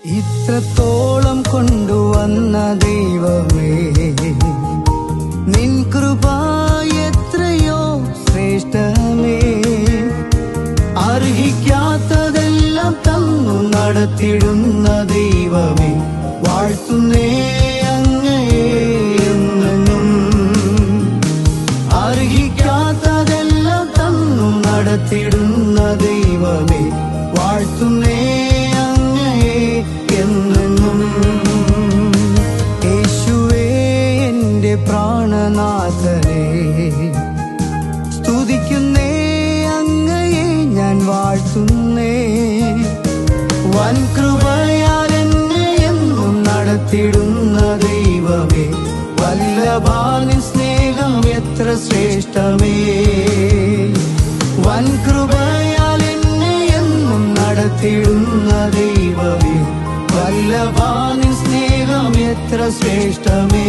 ഇത്രത്തോളം കൊണ്ടുവന്ന ദൈവമേ, നിൻ കൃപ എത്രയോ ശ്രേഷ്ഠമേ. അർഹിക്കാത്തതെല്ലാം തന്നു നടത്തിടുന്ന ദൈവമേ, വാഴ്ത്തുന്നേ അങ്ങയെ എന്നെന്നും. അർഹിക്കാത്തതെല്ലാം തന്നു നടത്തിടുന്ന ദൈവമേ, വാഴ്ത്തുന്നേ അങ്ങയെ എന്നെന്നും. യേശുവേ എന്റെ പ്രാണനാഥനേ, സ്തുതിക്കുന്നേ അങ്ങയെ ഞാൻ വാഴ്ത്തുന്നേ. വൻ കൃപയാൽ എന്നെ എന്നും നടത്തിടുന്ന ദൈവമേ, വല്ലഭാനിൻ സ്നേഹം എത്ര ശ്രേഷ്ഠമേ. വൻ കൃപയാൽ എന്നെ എന്നും നടത്തിടുന്ന ദൈവമേ, വല്ലഭാനിൻ സ്നേഹം എത്ര ശ്രേഷ്ഠമേ.